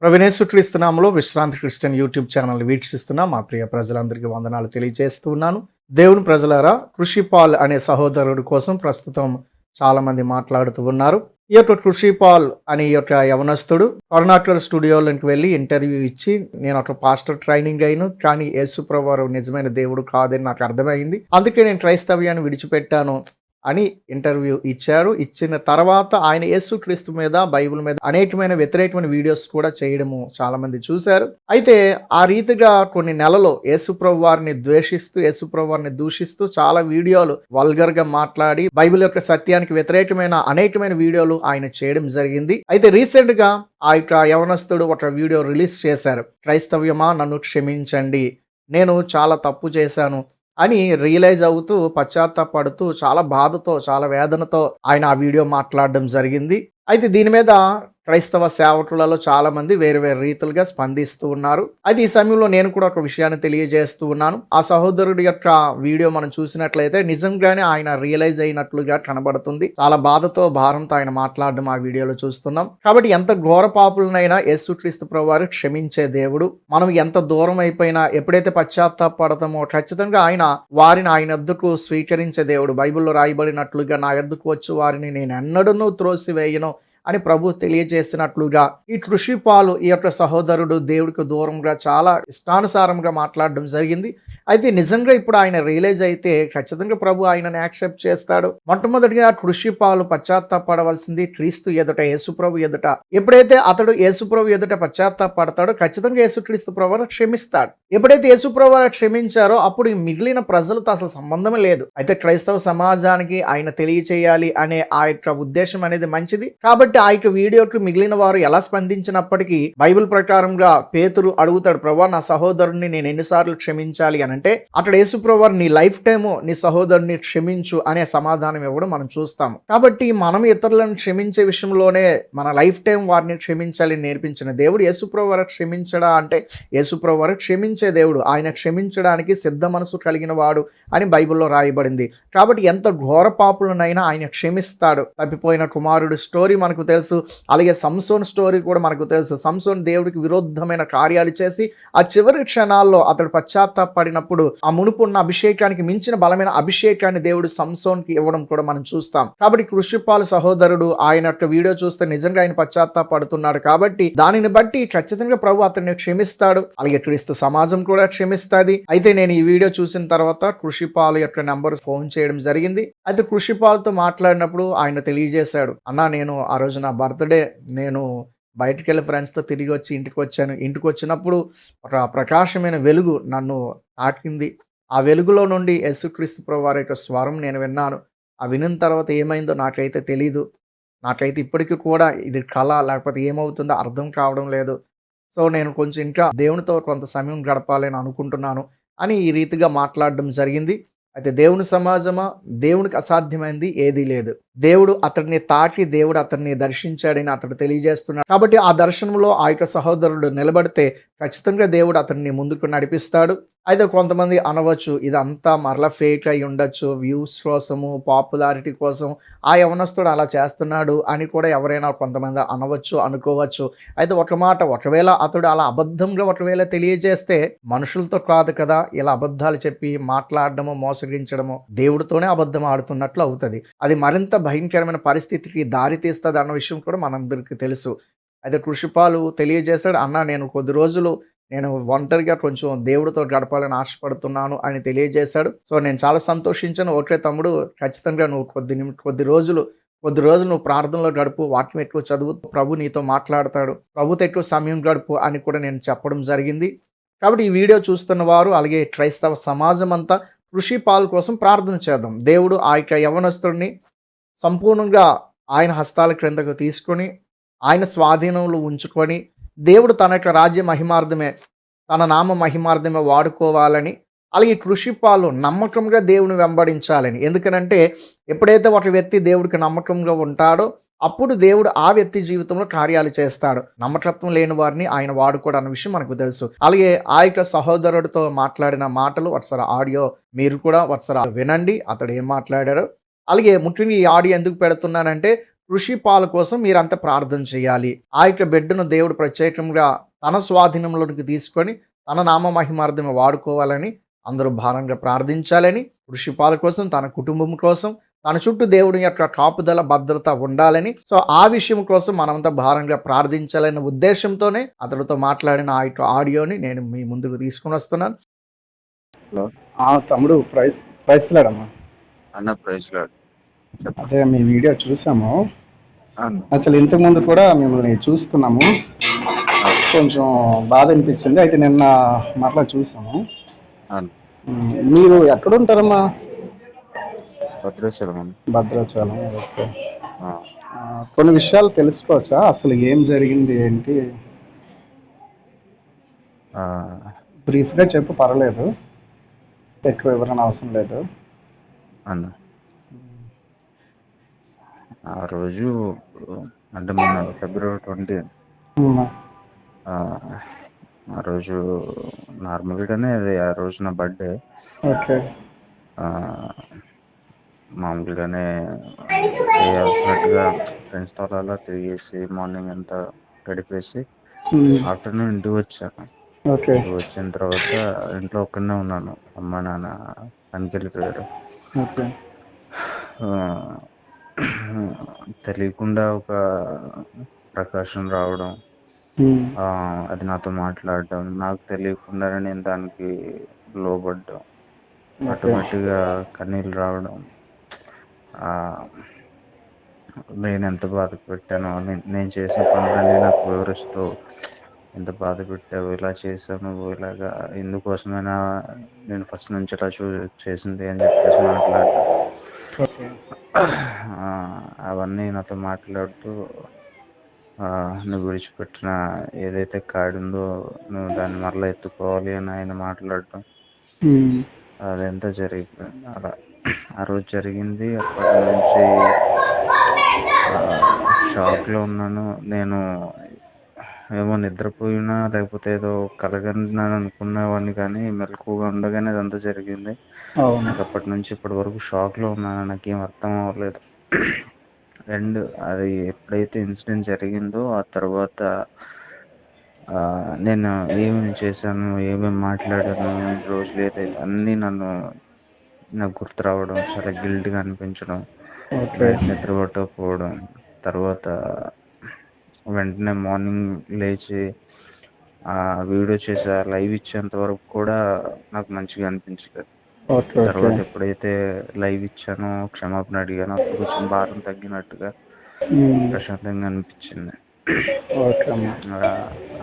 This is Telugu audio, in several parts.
ప్రవీణేశ్వరక్రీస్తు నామములో విశ్రాంతి క్రిస్టియన్ యూట్యూబ్ ఛానల్ వీక్షిస్తున్న మా ప్రియ ప్రజలందరికీ వందనాలు తెలియజేస్తూ ఉన్నాను. దేవుని ప్రజలారా, కృషిపాల్ అనే సహోదరుడి కోసం ప్రస్తుతం చాలా మంది మాట్లాడుతూ ఉన్నారు. ఈ యొక్క కృషిపాల్ అనే ఈ యొక్క యవనస్తుడు కరుణాకర్ స్టూడియోలోకి వెళ్ళి ఇంటర్వ్యూ ఇచ్చి, నేను ఒక పాస్టర్ ట్రైనింగ్ అయిను, కానీ యేసుప్రభువు వారు నిజమైన దేవుడు కాదని నాకు అర్థమైంది, అందుకే నేను క్రైస్తవ్యాన్ని విడిచిపెట్టాను అని ఇంటర్వ్యూ ఇచ్చారు. ఇచ్చిన తర్వాత ఆయన యేసుక్రీస్తు మీద, బైబిల్ మీద అనేకమైన వ్యతిరేకమైన వీడియోస్ కూడా చేయడము చాలా మంది చూశారు. అయితే ఆ రీతిగా కొన్ని నెలలు యేసుప్రభు వారిని ద్వేషిస్తూ, యేసుప్రభు వారిని దూషిస్తూ చాలా వీడియోలు వల్గర్ గా మాట్లాడి బైబిల్ యొక్క సత్యానికి వ్యతిరేకమైన అనేకమైన వీడియోలు ఆయన చేయడం జరిగింది. అయితే రీసెంట్ గా ఆ యొక్క యవనస్తుడు ఒక వీడియో రిలీజ్ చేశారు. క్రైస్తవ్యమా, నన్ను క్షమించండి, నేను చాలా తప్పు చేశాను అని రియలైజ్ అవుతూ, పశ్చాత్తాపడుతూ, చాలా బాధతో, చాలా వేదనతో ఆయన ఆ వీడియో మాట్లాడడం జరిగింది. అయితే దీని మీద క్రైస్తవ సేవకులలో చాలా మంది వేరు వేరు రీతులుగా స్పందిస్తూ ఉన్నారు. అయితే ఈ సమయంలో నేను కూడా ఒక విషయాన్ని తెలియజేస్తూ ఉన్నాను. ఆ సహోదరుడి యొక్క వీడియో మనం చూసినట్లయితే నిజంగానే ఆయన రియలైజ్ అయినట్లుగా కనబడుతుంది. చాలా బాధతో, భారంతో ఆయన మాట్లాడడం ఆ వీడియోలో చూస్తున్నాం. కాబట్టి ఎంత ఘోర పాపులనైనా యేసుక్రీస్తు ప్రభువారు క్షమించే దేవుడు. మనం ఎంత దూరం అయిపోయినా, ఎప్పుడైతే పశ్చాత్తాపడతామో ఖచ్చితంగా వారిని ఆయన వద్దకు స్వీకరించే దేవుడు. బైబిల్లో రాయబడినట్లుగా, నా వద్దకు వచ్చి వారిని నేను ఎన్నడూ త్రోసివేయను అని ప్రభు తెలియజేసినట్లుగా ఈ కృషిపాలు ఈ యొక్క సహోదరుడు దేవుడికి దూరంగా చాలా ఇష్టానుసారంగా మాట్లాడడం జరిగింది. అయితే నిజంగా ఇప్పుడు ఆయన రియలైజ్ అయితే ఖచ్చితంగా ప్రభు ఆయనని యాక్సెప్ట్ చేస్తాడు. మొట్టమొదటిగా కృషిపాలు పశ్చాత్తాపడవలసింది క్రీస్తు ఎదుట, యేసుప్రభు ఎదుట. ఎప్పుడైతే అతడు యేసుప్రభు ఎదుట పశ్చాత్తాపడతాడో ఖచ్చితంగా యేసుక్రీస్తు ప్రభువు క్షమిస్తాడు. ఎప్పుడైతే యేసుప్రభు క్షమించారో అప్పుడు మిగిలిన ప్రజలతో అసలు సంబంధమే లేదు. అయితే క్రైస్తవ సమాజానికి ఆయన తెలియచేయాలి అనే ఆ యొక్క ఉద్దేశం అనేది మంచిది. కాబట్టి ఆ యొక్క వీడియోకి మిగిలిన వారు ఎలా స్పందించినప్పటికీ బైబిల్ ప్రకారంగా పేతురు అడుగుతాడు, ప్రభువా నా సహోదరుడిని నేను ఎన్నిసార్లు క్షమించాలి అని అంటే, అక్కడ యేసుప్రభు నీ లైఫ్ టైము నీ సహోదరుని క్షమించు అనే సమాధానం ఇవ్వడం మనం చూస్తాము. కాబట్టి మనం ఇతరులను క్షమించే విషయంలోనే మన లైఫ్ టైం వారిని క్షమించాలి నేర్పించిన దేవుడు యేసుప్రభు క్షమించడా అంటే, యేసుప్రభు క్షమించే దేవుడు. ఆయన క్షమించడానికి సిద్ధ మనసు కలిగిన వాడు అని బైబిల్లో రాయబడింది. కాబట్టి ఎంత ఘోర పాపులనైనా ఆయన క్షమిస్తాడు. తప్పిపోయిన కుమారుడు స్టోరీ మనకు తెలుసు. అలాగే సంసోన్ స్టోరీ కూడా మనకు తెలుసు. సంసోన్ దేవుడికి విరుద్ధమైన కార్యాలు చేసి ఆ చివరి క్షణాల్లో అతడు పశ్చాత్తాపడినప్పుడు ఆ మునుపున్న అభిషేకానికి మించిన బలమైన అభిషేకాన్ని దేవుడు సంసోన్కి ఇవ్వడం కూడా మనం చూస్తాం. కాబట్టి కృషిపాలు సహోదరుడు ఆయన యొక్క వీడియో చూస్తే నిజంగా ఆయన పశ్చాత్తాపడుతున్నాడు. కాబట్టి దానిని బట్టి ఖచ్చితంగా ప్రభు అతన్ని క్షమిస్తాడు. అలాగే క్రీస్తు సమాజం కూడా క్షమిస్తుంది. అయితే నేను ఈ వీడియో చూసిన తర్వాత కృషిపాలు యొక్క నెంబర్ ఫోన్ చేయడం జరిగింది. అయితే కృషిపాలుతో మాట్లాడినప్పుడు ఆయన తెలియజేశాడు, అన్నా నేను ఆ రోజు నా బర్త్డే, నేను బయటికి వెళ్ళి ఫ్రెండ్స్తో తిరిగి వచ్చి ఇంటికి వచ్చాను. ఇంటికి వచ్చినప్పుడు ఒక ప్రకాశమైన వెలుగు నన్ను తాకింది. ఆ వెలుగులో నుండి యేసుక్రీస్తు ప్రభువు వారి యొక్క స్వరం నేను విన్నాను. ఆ వినిన తర్వాత ఏమైందో నాకైతే తెలీదు. నాకైతే ఇప్పటికీ కూడా ఇది కళ లేకపోతే ఏమవుతుందో అర్థం కావడం లేదు. సో నేను కొంచెం ఇంకా దేవునితో కొంత సమయం గడపాలని అనుకుంటున్నాను అని ఈ రీతిగా మాట్లాడడం జరిగింది. అయితే దేవుని సమాజమా, దేవునికి అసాధ్యమైంది ఏదీ లేదు. దేవుడు అతడిని తాకి, దేవుడు అతన్ని దర్శించాడని అతడు తెలియజేస్తున్నాడు. కాబట్టి ఆ దర్శనంలో ఆ యొక్క సహోదరుడు నిలబడితే ఖచ్చితంగా దేవుడు అతన్ని ముందుకు నడిపిస్తాడు. అయితే కొంతమంది అనవచ్చు, ఇదంతా మరలా ఫేక్ అయి ఉండొచ్చు, వ్యూస్ కోసము, పాపులారిటీ కోసం ఆ యవనస్తుడు అలా చేస్తున్నాడు అని కూడా ఎవరైనా కొంతమంది అనవచ్చు, అనుకోవచ్చు. అయితే ఒక మాట, ఒకవేళ అతడు అలా అబద్ధంగా ఒకవేళ తెలియజేస్తే మనుషులతో కాదు కదా ఇలా అబద్ధాలు చెప్పి మాట్లాడడము, మోసగించడము, దేవుడితోనే అబద్ధం ఆడుతున్నట్లు అవుతుంది. అది మరింత భయంకరమైన పరిస్థితికి దారి తీస్తుంది అన్న విషయం కూడా మనందరికీ తెలుసు. అయితే కృషిపాలు తెలియజేశాడు, అన్న నేను కొద్ది రోజులు నేను ఒంటరిగా కొంచెం దేవుడితో గడపాలని ఆశపడుతున్నాను అని తెలియజేశాడు. సో నేను చాలా సంతోషించాను. ఓకే తమ్ముడు, ఖచ్చితంగా నువ్వు కొద్ది రోజులు నువ్వు ప్రార్థనలో గడుపు, వాక్యం ఎక్కువ చదువు, ప్రభు నీతో మాట్లాడతాడు, ప్రభుతో ఎక్కువ సమయం గడుపు అని కూడా నేను చెప్పడం జరిగింది. కాబట్టి ఈ వీడియో చూస్తున్న వారు, అలాగే క్రైస్తవ సమాజం అంతా కృషిపాల్ కోసం ప్రార్థన చేద్దాం. దేవుడు ఆ యొక్క యవనస్తుడిని సంపూర్ణంగా ఆయన హస్తాల క్రిందకు తీసుకొని, ఆయన స్వాధీనంలో ఉంచుకొని, దేవుడు తన యొక్క రాజ్య మహిమార్థమే, తన నామ మహిమార్థమే వాడుకోవాలని, అలాగే కృషిపాలు నమ్మకంగా దేవుని వెంబడించాలని. ఎందుకనంటే ఎప్పుడైతే ఒక వ్యక్తి దేవుడికి నమ్మకంగా ఉంటాడో అప్పుడు దేవుడు ఆ వ్యక్తి జీవితంలో కార్యాలు చేస్తాడు. నమ్మకత్వం లేని వారిని ఆయన వాడుకోవడం అన్న విషయం మనకు తెలుసు. అలాగే ఆ యొక్క సహోదరుడితో మాట్లాడిన మాటలు ఒకసారి ఆడియో మీరు కూడా ఒకసారి వినండి, అతడు ఏం మాట్లాడారో. అలాగే ముఖ్యంగా ఈ ఆడియో ఎందుకు పెడుతున్నానంటే, కృషి పాల కోసం మీరంతా ప్రార్థన చేయాలి. ఆ యొక్క బిడ్డను దేవుడు ప్రత్యేకంగా తన స్వాధీనంలోనికి తీసుకొని తన నామ మహిమార్థం వాడుకోవాలని అందరూ భారంగా ప్రార్థించాలని, కృషి పాల కోసం, తన కుటుంబం కోసం, తన చుట్టూ దేవుడి యొక్క కాపుదల భద్రత ఉండాలని, సో ఆ విషయం కోసం మనమంతా భారంగా ప్రార్థించాలనే ఉద్దేశంతోనే అతడితో మాట్లాడిన ఆ యొక్క ఆడియోని నేను మీ ముందుకు తీసుకుని వస్తున్నాను. హలో తమ్ముడు ప్రైస్లాడమ్మా. అన్న ప్రైజ్ లార్డ్. అదే మీ వీడియో చూసాము. అన్న అసలు ఇంతకు ముందు కూడా మిమ్మల్ని చూస్తున్నాము, కొంచెం బాధ అనిపించింది. అయితే నిన్న మరలా చూసాము. అన్న మీరు ఎక్కడుంటారమ్మా? భద్రాచలం అన్న. భద్రాచలం. ఓకే. ఆ, కొన్ని విషయాలు తెలుసుకోవచ్చా? అసలు ఏం జరిగింది ఏంటి? ఆ, బ్రీఫ్గా చెప్పు, పర్వాలేదు, ఎక్కువ వివరణ అవసరం లేదు. అన్న ఆ రోజు అంటే మన ఫిబ్రవరి 20 ఆ రోజు నార్మల్గానే అది ఆ రోజు నా బర్త్డే. ఓకే. మామూలుగానే చేయాల్సినట్టుగా ఫ్రెండ్స్తో అలా తిరిగేసి మార్నింగ్ అంతా గడిపేసి ఆఫ్టర్నూన్ ఇంటికి వచ్చాను. ఓకే. ఇంటికి వచ్చిన తర్వాత ఇంట్లో ఒక్కనే ఉన్నాను. అమ్మ నాన్న పనికి వెళ్ళిపోయారు. ఓకే. ఆ, తెలియకుండా ఒక ప్రకాశం రావడం, అది నాతో మాట్లాడడం, నాకు తెలియకుండానే నేను దానికి లోబడ్డం, ఆటోమేటిక్గా కన్నీళ్ళు రావడం, నేను ఎంత బాధ పెట్టానో, నేను చేసిన పనులన్నీ నాకు వివరిస్తూ ఎంత బాధ పెట్టావు, ఇలా చేసావు నువ్వు, ఇలాగా ఇందుకోసమైనా నేను ఫస్ట్ నుంచి ఇలా చేసింది అని చెప్పేసి మాట్లాడటం, అవన్నీ నాతో మాట్లాడుతూ నువ్వు విడిచిపెట్టిన ఏదైతే కాడుందో నువ్వు దాన్ని మరలా ఎత్తుకోవాలి అని ఆయన మాట్లాడటం, అదంతా జరిగిపోయింది. అలా ఆ రోజు జరిగింది. అప్పటి నుంచి షాక్లో ఉన్నాను. నేను ఏమో నిద్రపోయినా లేకపోతే ఏదో కలగన్నాను అనుకునేవాడిని, కానీ మెలకుగా ఉండగానే అదంతా జరిగింది. నాకు అప్పటి నుంచి ఇప్పటి వరకు షాక్లో ఉన్నాను. నాకేం అర్థం అవ్వలేదు. అండ్ అది ఎప్పుడైతే ఇన్సిడెంట్ జరిగిందో ఆ తర్వాత నేను ఏమేమి చేశాను, ఏమేమి మాట్లాడాను, రోజులు ఏదైతే అన్నీ నాకు గుర్తు రావడం, చాలా గిల్ట్గా అనిపించడం, నిద్ర పట్టకపోవడం, తర్వాత వెంటనే మార్నింగ్ లేచి వీడియో చేసి లైవ్ ఇచ్చేంత వరకు కూడా నాకు మంచిగా అనిపించలేదు. తర్వాత ఎప్పుడైతే లైవ్ ఇచ్చానో, క్షమాపణ అడిగానో, అప్పుడు కొంచెం భారం తగ్గినట్టుగా ప్రశాంతంగా అనిపించింది.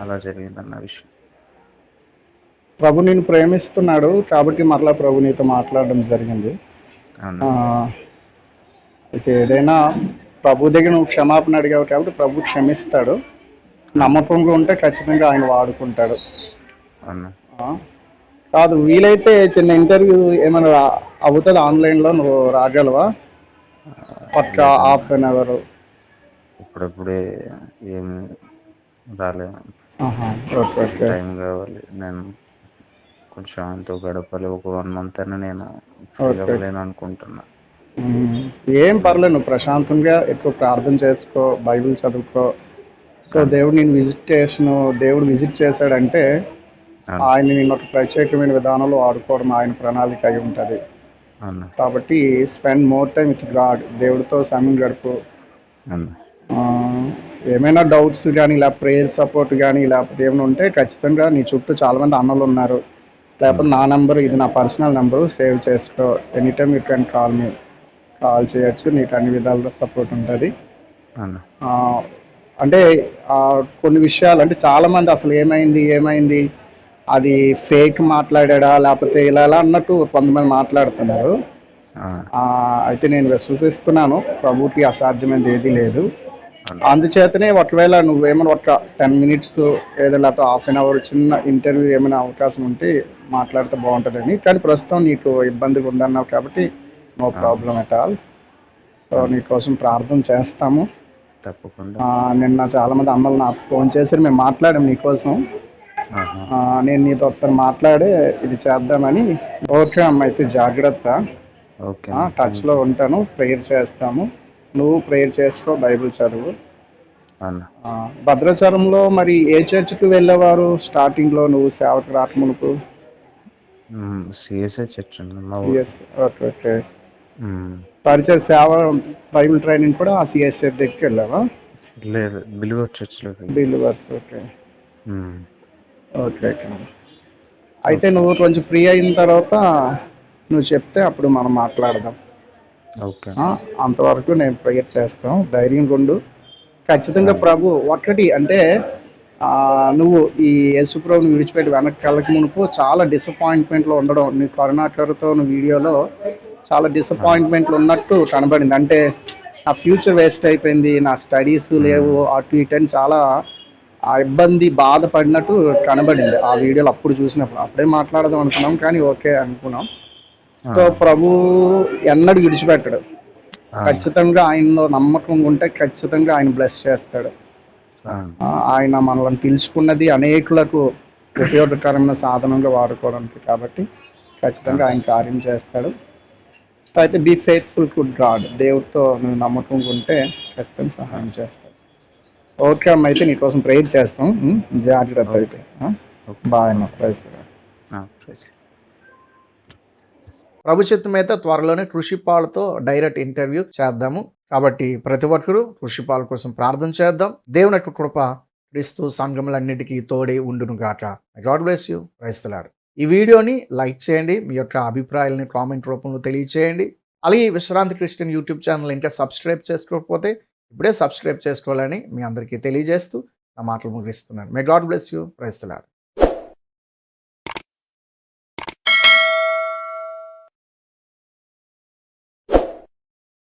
అలా జరిగిందన్న విషయం. ప్రభు నేను ప్రేమిస్తున్నాడు కాబట్టి మరలా ప్రభు నీతో మాట్లాడడం జరిగింది. అయితే ఏదైనా ప్రభు దగ్గర నువ్వు క్షమాపణ అడిగావు కాబట్టి ప్రభు క్షమిస్తాడు. నమ్మకంగా ఉంటే ఖచ్చితంగా ఆయన వాడుకుంటాడు. కాదు, వీలైతే చిన్న ఇంటర్వ్యూ ఏమైనా అవుతుంది ఆన్లైన్లో, నువ్వు రాగలవా? పక్క హాఫ్ అన్ అవర్. ఇప్పుడప్పుడే ఏమి రాలేదు, టైం కావాలి. నేను కొంచెం ఆయనతో గడపాలి. ఒక 1 month అయినా నేను అవ్వలేను అనుకుంటున్నా. ఏం పర్లేదు, నువ్వు ప్రశాంతంగా ఎక్కువ ప్రార్థన చేసుకో, బైబిల్ చదువుకో. సో దేవుడు విజిట్ చేశాడంటే ఆయన నిన్ను ఒక ప్రత్యేకమైన విధానంలో ఆడుకోవడం ఆయన ప్రణాళిక అయి ఉంటుంది. కాబట్టి spend more time with God, దేవుడితో సమయం గడుపు. ఏమైనా డౌట్స్ కానీ ఇలా ప్రేయర్ సపోర్ట్ కానీ లేకపోతే ఏమైనా ఉంటే ఖచ్చితంగా నీ చుట్టూ చాలామంది అన్నలు ఉన్నారు. లేకపోతే నా నెంబర్, ఇది నా పర్సనల్ నెంబరు, సేవ్ చేసుకో. Any time you can call చేయొచ్చు. నీకు అన్ని విధాలుగా సపోర్ట్ ఉంటుంది. అంటే కొన్ని విషయాలు అంటే చాలామంది అసలు ఏమైంది అది ఫేక్ మాట్లాడా లేకపోతే ఇలా అన్నట్టు కొంతమంది మాట్లాడుతున్నారు. అయితే నేను విశ్వసిస్తున్నాను ప్రభుకి అసాధ్యమైనది ఏదీ లేదు. అందుచేతనే ఒకవేళ నువ్వేమైనా ఒక 10 minutes ఏదో లేకపోతే హాఫ్ అన్ అవర్ చిన్న ఇంటర్వ్యూ ఏమైనా అవకాశం ఉంటే మాట్లాడితే బాగుంటుందని. కానీ ప్రస్తుతం నీకు ఇబ్బందిగా ఉందన్నావు కాబట్టి no problem at all. So నీకోసం ప్రార్థన చేస్తాము తప్పకుండా. నిన్న చాలామంది అమ్మలు నాకు ఫోన్ చేశారు, మేము మాట్లాడాము నీకోసం. నేను నీతో ఒకసారి మాట్లాడే ఇది చేద్దామని. ఓకే అమ్మ, అయితే జాగ్రత్త, టచ్లో ఉంటాను, ప్రేయర్ చేస్తాము. నువ్వు ప్రేయర్ చేసుకో, బైబిల్ చదువు. అన్న. భద్రాచలంలో మరి ఏ చర్చికి వెళ్ళేవారు స్టార్టింగ్లో నువ్వు సేవకు రాకమునుపు? సిఎస్ఐ చర్చ్ అన్న మా ఊరు. Yes, okay okay. పరిచయ సేవ బైబిల్ ట్రైనింగ్ కూడా ఆ సిఎస్ఐ దగ్గరికి వెళ్ళావా? లేదు, బిలీవర్ చర్చ్లో. Believers, okay okay okay. అయితే నువ్వు కొంచెం ఫ్రీ అయిన తర్వాత నువ్వు చెప్తే అప్పుడు మనం మాట్లాడదాం. ఓకే. అంతవరకు నేను ప్రేయర్ చేస్తాం, ధైర్యంగా ఉండు. ఖచ్చితంగా ప్రభు ఒకటి అంటే నువ్వు ఈ యేసుప్రభుని విడిచిపెట్టి వెనక్కి వెళ్ళక మునుపు చాలా డిసప్పాయింట్మెంట్లో ఉండడం, నీ కరుణాకర్తో వీడియోలో చాలా డిసప్పాయింట్మెంట్లు ఉన్నట్టు కనబడింది. అంటే నా ఫ్యూచర్ వేస్ట్ అయిపోయింది, నా స్టడీస్ లేవు, అటు ఇటు అని చాలా ఇబ్బంది బాధపడినట్టు కనబడింది ఆ వీడియోలో అప్పుడు చూసినప్పుడు. అప్పుడే మాట్లాడదాం అనుకున్నాం కానీ ఓకే అనుకున్నాం. సో ప్రభు ఎన్నడూ విడిచిపెట్టడు. ఖచ్చితంగా ఆయనలో నమ్మకం ఉంటే ఖచ్చితంగా ఆయన బ్లెస్ చేస్తాడు. ఆయన మనల్ని తెలుసుకున్నది అనేకులకు ఉపయోగకరమైన సాధనంగా వాడుకోవడానికి, కాబట్టి ఖచ్చితంగా ఆయన కార్యం చేస్తాడు. అయితే బీ ఫెయిత్ఫుల్ టు గాడ్, దేవుడితో నువ్వు నమ్మకంగా ఉంటే ఖచ్చితంగా సహాయం చేస్తాడు. ఓకే అమ్మ, అయితే నీకోసం ప్రేయర్ చేస్తాం. జాగ్రత్త అయితే. బాయ్ అన్న. Praise lord. ప్రభు చిత్తమైతే త్వరలోనే కృషిపాలతో డైరెక్ట్ ఇంటర్వ్యూ చేద్దాము. కాబట్టి ప్రతి ఒక్కరూ కృషిపాల కోసం ప్రార్థన చేద్దాం. దేవుని యొక్క కృప క్రీస్తు సంఘములన్నిటికీ తోడే ఉండును గాక. God bless you. Praise the Lord. ఈ వీడియోని లైక్ చేయండి, మీ యొక్క అభిప్రాయాలని కామెంట్ రూపంలో తెలియచేయండి. అలాగే విశ్రాంతి క్రిస్టియన్ యూట్యూబ్ ఛానల్ ఇంకా సబ్స్క్రైబ్ చేసుకోకపోతే ఇప్పుడే సబ్స్క్రైబ్ చేసుకోవాలని మీ అందరికీ తెలియజేస్తూ నా మాటలు ముగిస్తున్నాను. May God bless you. Praise the lord.